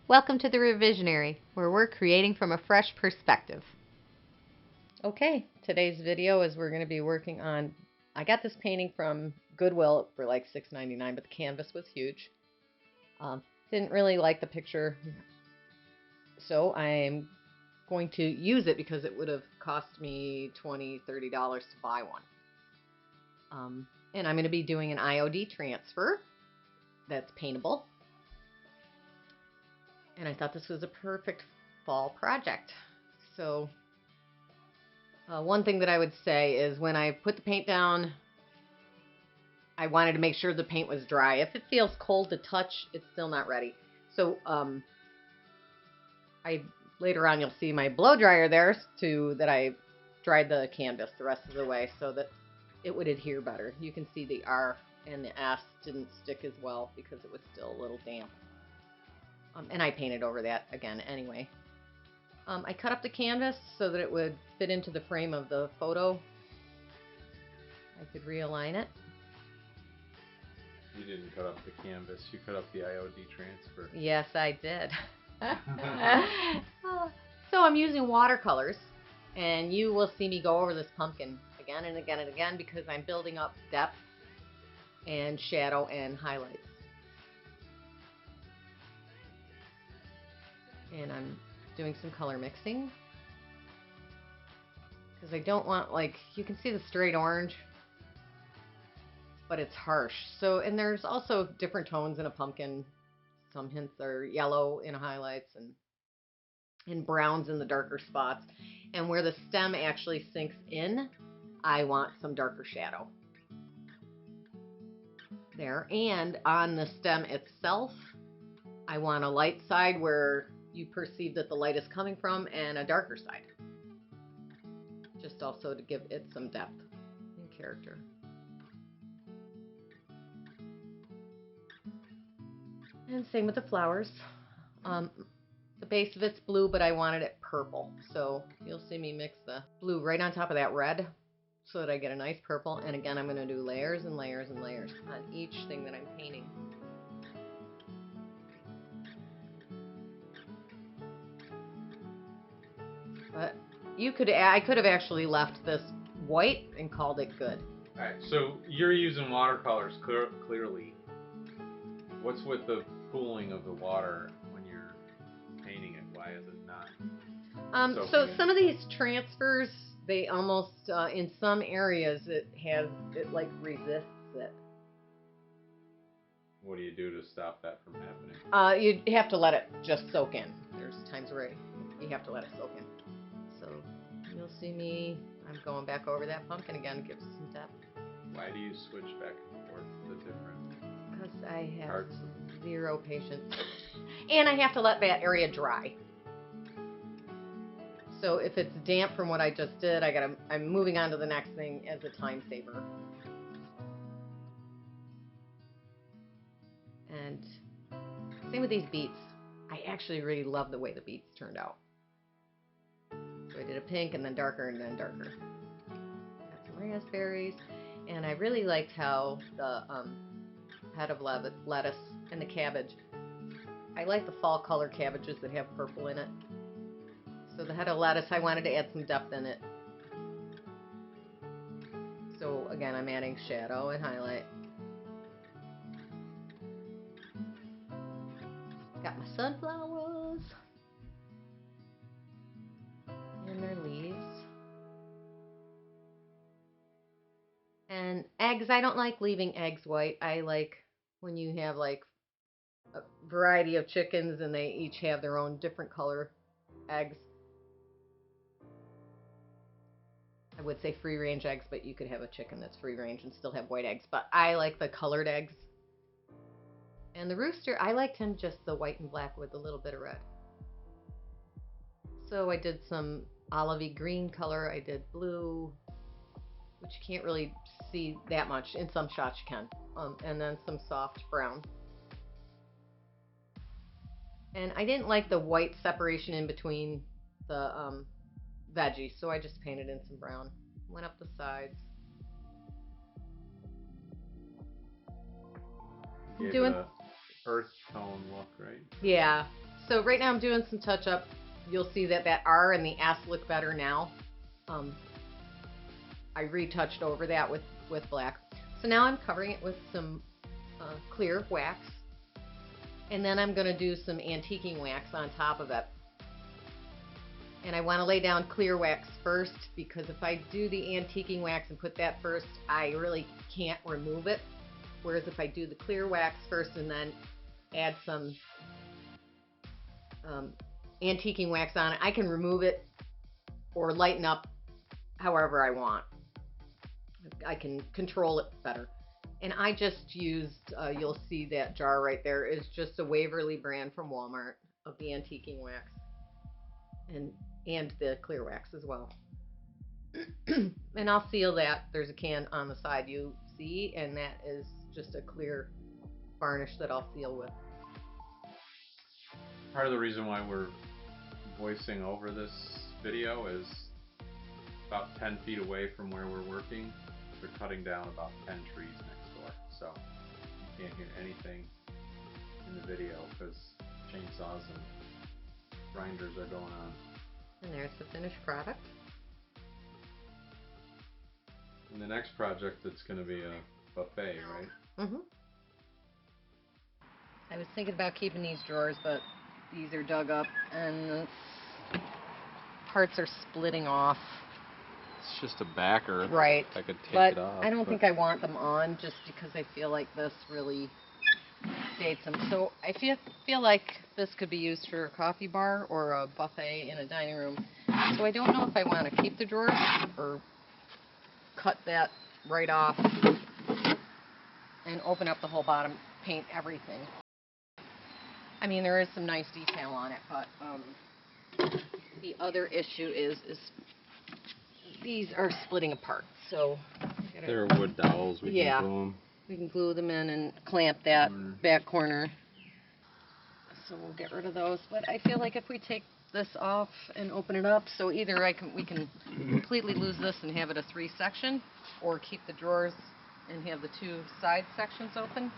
Welcome to the Revisionary, where we're creating from a fresh perspective. Okay, today's video is we're going to be working on, I got this painting from Goodwill for like $6.99, but the canvas was huge. Didn't really like the picture, so I'm going to use it because it would have cost me $20, $30 to buy one. And I'm going to be doing an IOD transfer that's paintable. And I thought this was a perfect fall project. So one thing that I would say is when I put the paint down, I wanted to make sure the paint was dry. If it feels cold to touch, it's still not ready. So later on you'll see my blow dryer there that I dried the canvas the rest of the way so that it would adhere better. You can see the R and the S didn't stick as well because it was still a little damp. And I painted over that again anyway. I cut up the canvas so that it would fit into the frame of the photo. I could realign it. You didn't cut up the canvas, you cut up the IOD transfer. Yes, I did. So I'm using watercolors, and you will see me go over this pumpkin again and again and again because I'm building up depth and shadow and highlights. And I'm doing some color mixing because I don't want, like, you can see the straight orange, but it's harsh. So, and there's also different tones in a pumpkin. Some hints are yellow in highlights and browns in the darker spots. And where the stem actually sinks in, I want some darker shadow there. And on the stem itself, I want a light side where you perceive that the light is coming from and a darker side. Just also to give it some depth and character. And same with the flowers. The base of it's blue, but I wanted it purple. So you'll see me mix the blue right on top of that red so that I get a nice purple. And again, I'm going to do layers and layers and layers on each thing that I'm painting. But I could have actually left this white and called it good. Alright, so you're using watercolors clearly. What's with the pooling of the water when you're painting it? Why is it not? So some of these transfers, they almost, in some areas, it like resists it. What do you do to stop that from happening? You have to let it just soak in. There's times where you have to let it soak in. So you'll see me, I'm going back over that pumpkin again, gives it some depth. Why do you switch back and forth to different Because I have parts? Zero patience. And I have to let that area dry. So if it's damp from what I just did, I'm moving on to the next thing as a time saver. And same with these beets. I actually really love the way the beets turned out. So I did a pink and then darker and then darker. Got some raspberries. And I really liked how the head of lettuce and the cabbage. I like the fall color cabbages that have purple in it. So the head of lettuce, I wanted to add some depth in it. So again, I'm adding shadow and highlight. Got my sunflowers and their leaves. And eggs, I don't like leaving eggs white. I like when you have like a variety of chickens and they each have their own different color eggs. I would say free range eggs, but you could have a chicken that's free range and still have white eggs. But I like the colored eggs. And the rooster, I liked him just the white and black with a little bit of red. So I did some olivey green color. I did blue, which you can't really see that much. In some shots you can. And then some soft brown. And I didn't like the white separation in between the veggies, so I just painted in some brown. Went up the sides. Doing earth tone look, right? Yeah. So right now I'm doing some touch up. You'll see that that R and the S look better now. I retouched over that with black. So now I'm covering it with some clear wax. And then I'm going to do some antiquing wax on top of it. And I want to lay down clear wax first, because if I do the antiquing wax and put that first, I really can't remove it. Whereas if I do the clear wax first and then add some antiquing wax on it, I can remove it or lighten up however I want. I can control it better. And I just used, you'll see that jar right there is just a Waverly brand from Walmart of the antiquing wax and the clear wax as well. And I'll seal that. There's a can on the side you see, and that is just a clear varnish that I'll seal with. Part of the reason why we're voicing over this video is about 10 feet away from where we're working. They're cutting down about 10 trees next door, so you can't hear anything in the video because chainsaws and grinders are going on. And there's the finished product. And the next project, it's going to be a buffet, right? Mm-hmm. I was thinking about keeping these drawers, but these are dug up and the parts are splitting off. It's just a backer. Right. I could take but it off. I don't think I want them on, just because I feel like this really dates them. So I feel like this could be used for a coffee bar or a buffet in a dining room. So I don't know if I want to keep the drawers or cut that right off and open up the whole bottom, paint everything. I mean, there is some nice detail on it, but the other issue is these are splitting apart. So there are wood dowels. We can glue them. We can glue them in and clamp that back corner. So we'll get rid of those. But I feel like if we take this off and open it up, so either we can completely lose this and have it a 3-section, or keep the drawers and have the 2 side sections open.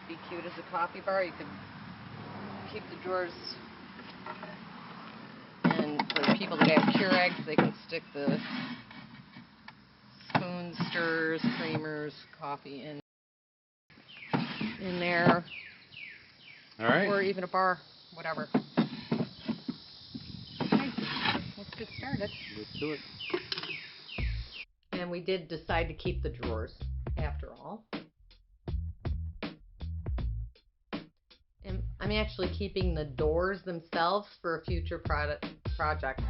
Be cute as a coffee bar. You could keep the drawers, and for people that have Keurigs, they can stick the spoons, stirrers, creamers, coffee in there. All right. Or even a bar, whatever. Okay, let's get started. Let's do it. And we did decide to keep the drawers after all. And I'm actually keeping the doors themselves for a future project.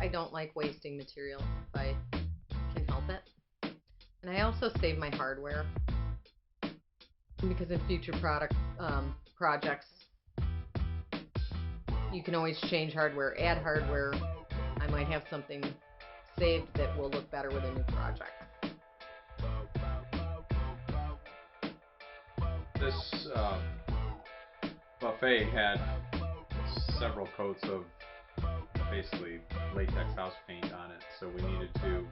I don't like wasting material if I can help it. And I also save my hardware, because in future projects you can always change hardware, add hardware. I might have something saved that will look better with a new project. This buffet had several coats of basically latex house paint on it, so we needed to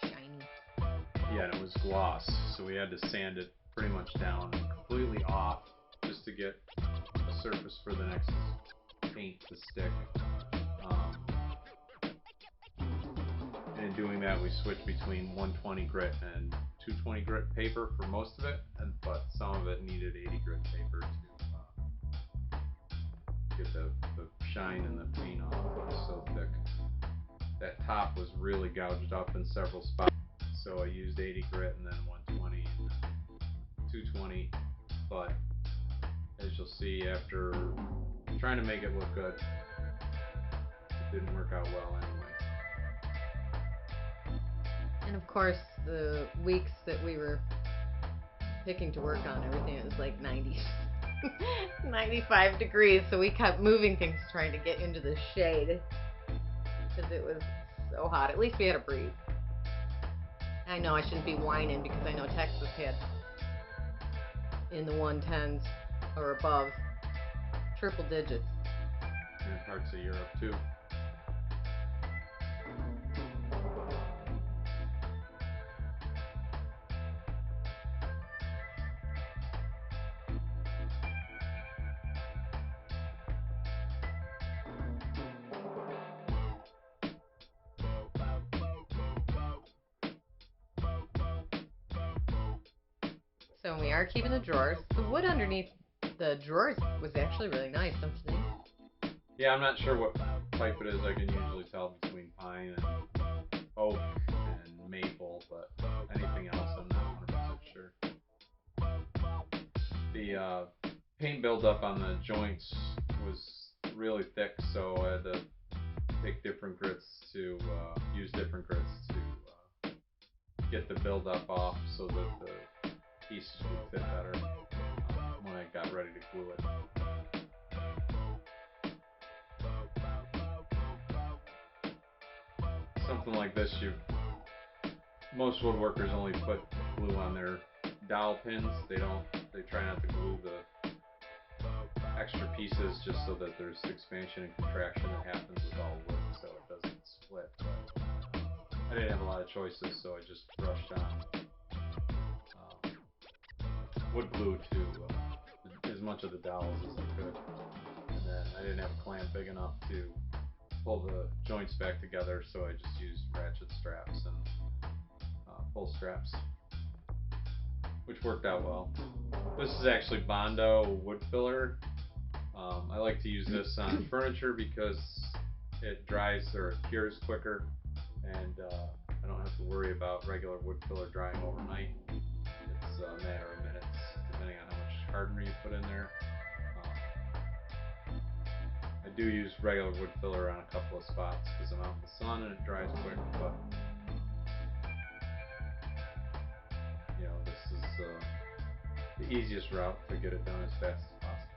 Shiny. Yeah, and it was gloss, so we had to sand it pretty much down completely off just to get a surface for the next paint to stick. And in doing that, we switched between 120 grit and 220 grit paper for most of it, but some of it needed 80 grit paper to get the shine and the paint off. It was so thick. That top was really gouged up in several spots, so I used 80 grit and then 120 and then 220, but as you'll see, after trying to make it look good, it didn't work out well anyway. And of course, the weeks that we were picking to work on everything, it was like 90, 95 degrees, so we kept moving things trying to get into the shade because it was so hot. At least we had a breeze. I know I shouldn't be whining, because I know Texas had in the 110s or above, triple digits. And parts of Europe too. So we are keeping the drawers. The wood underneath the drawers was actually really nice, don't you think? Yeah, I'm not sure what type it is. I can usually tell between pine and oak and maple, but anything else I'm not 100% sure. The paint buildup on the joints was really thick, so I had to take different grits to use different grits to get the buildup off so that the pieces would fit better when I got ready to glue it. Something like this, most woodworkers only put glue on their dowel pins. They try not to glue the extra pieces just so that there's expansion and contraction that happens with all wood so it doesn't split. But I didn't have a lot of choices, so I just brushed on wood glue to as much of the dowels as I could. And then I didn't have a clamp big enough to pull the joints back together, so I just used ratchet straps and pull straps, which worked out well. This is actually Bondo wood filler. I like to use this on furniture because it dries or it cures quicker, and I don't have to worry about regular wood filler drying overnight. It's a matter of minutes, depending on how much hardener you put in there. I do use regular wood filler on a couple of spots because I'm out in the sun and it dries quick, but you know, this is the easiest route to get it done as fast as possible.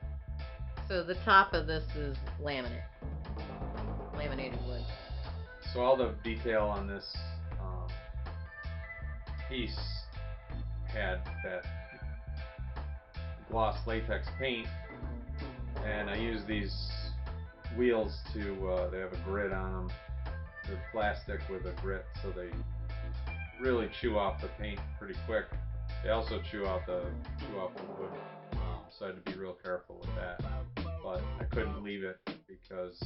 So the top of this is laminated wood. So all the detail on this piece had that gloss latex paint, and I use these wheels to, they have a grit on them. They're plastic with a grit, so they really chew off the paint pretty quick. They also chew off the wood, so I had to be real careful with that. But I couldn't leave it because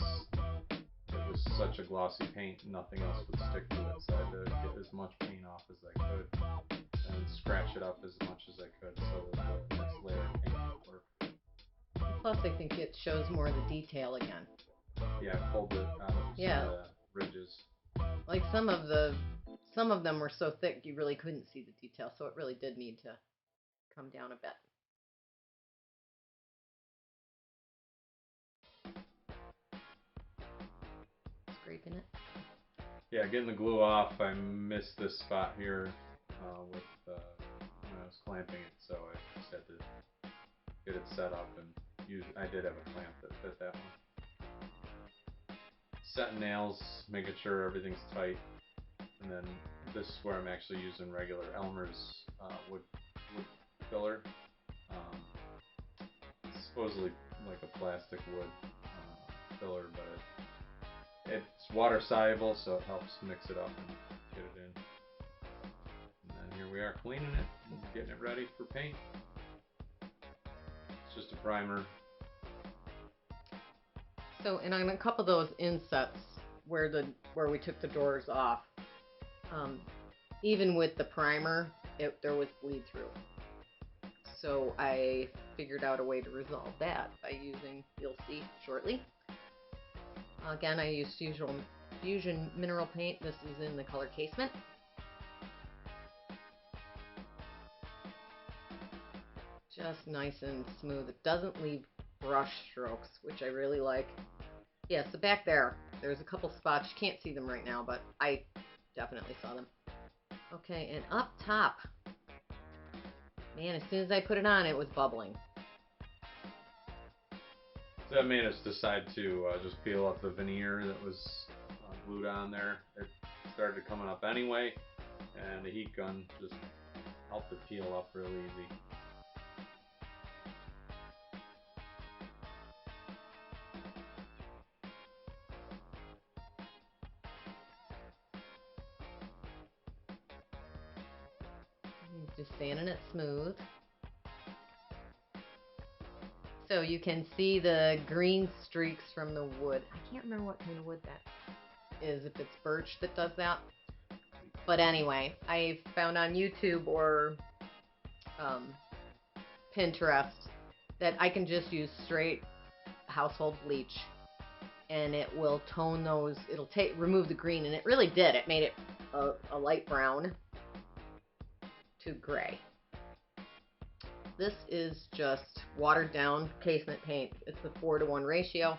it was such a glossy paint, nothing else would stick to it. So I had to get as much paint off as I could and scratch it up as much as I could so that the next layer of paint would work. Plus, I think it shows more of the detail again. Yeah, I pulled it out of some of the ridges. Like some of them were so thick you really couldn't see the detail, so it really did need to come down a bit. Scraping it. Yeah, getting the glue off, I missed this spot here with when I was clamping it, so I just had to get it set up and I did have a clamp that fit that one. Setting nails, making sure everything's tight, and then this is where I'm actually using regular Elmer's wood filler. It's supposedly like a plastic wood filler, but it's water soluble, so it helps mix it up and get it in. And then here we are cleaning it and getting it ready for paint. It's just a primer. So, and on a couple of those insets where we took the drawers off, even with the primer, there was bleed through. So I figured out a way to resolve that by using, you'll see shortly. Again, I used Fusion Mineral Paint. This is in the color Casement. Just nice and smooth. It doesn't leave brush strokes, which I really like. Yeah, so back there's a couple spots. You can't see them right now, but I definitely saw them. Okay, and up top, man, as soon as I put it on, it was bubbling. So that made us decide to just peel up the veneer that was glued on there. It started coming up anyway, and the heat gun just helped it peel up really easy. Just sanding it smooth. So you can see the green streaks from the wood. I can't remember what kind of wood that is, if it's birch that does that. But anyway, I found on YouTube or Pinterest that I can just use straight household bleach and it will tone those, it'll remove the green, and it really did. It made it a light brown to gray. This is just watered down casement paint. It's a 4-to-1 ratio.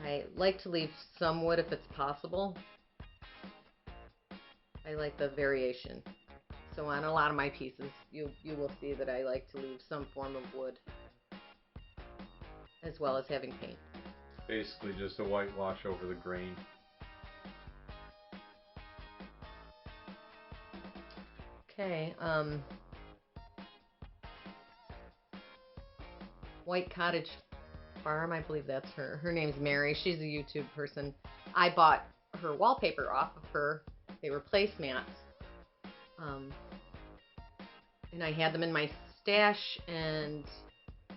I like to leave some wood if it's possible. I like the variation. So on a lot of my pieces, you will see that I like to leave some form of wood as well as having paint. Basically just a whitewash over the grain. Okay, White Cottage Farm, I believe that's her. Her name's Mary. She's a YouTube person. I bought her wallpaper off of her. They were placemats. And I had them in my stash, and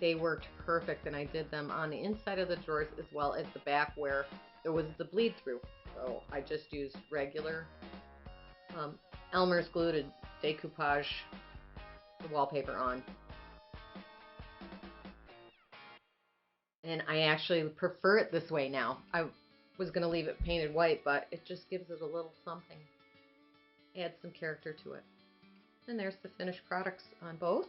they worked perfect, and I did them on the inside of the drawers as well as the back where there was the bleed through. So I just used regular Elmer's glue to decoupage the wallpaper on. And I actually prefer it this way now. I was going to leave it painted white, but it just gives it a little something. Adds some character to it. And there's the finished products on both.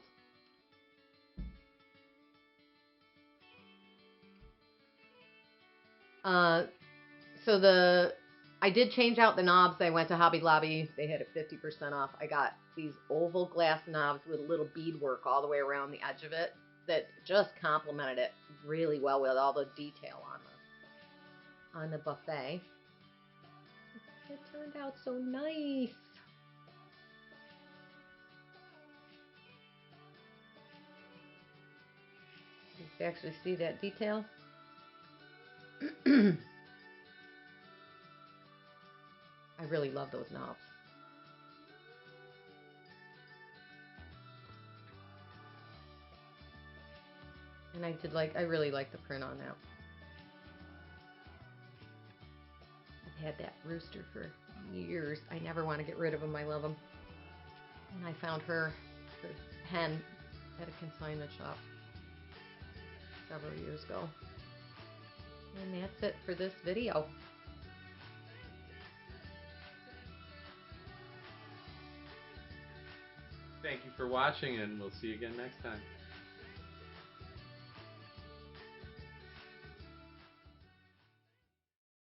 I did change out the knobs. I went to Hobby Lobby. They had it 50% off. I got these oval glass knobs with a little beadwork all the way around the edge of it that just complemented it really well with all the detail on the buffet. It turned out so nice. You can actually see that detail. I really love those knobs. And I really like the print on that. I've had that rooster for years. I never want to get rid of them. I love them. And I found her, the hen, at a consignment shop several years ago. And that's it for this video. Thank you for watching, and we'll see you again next time.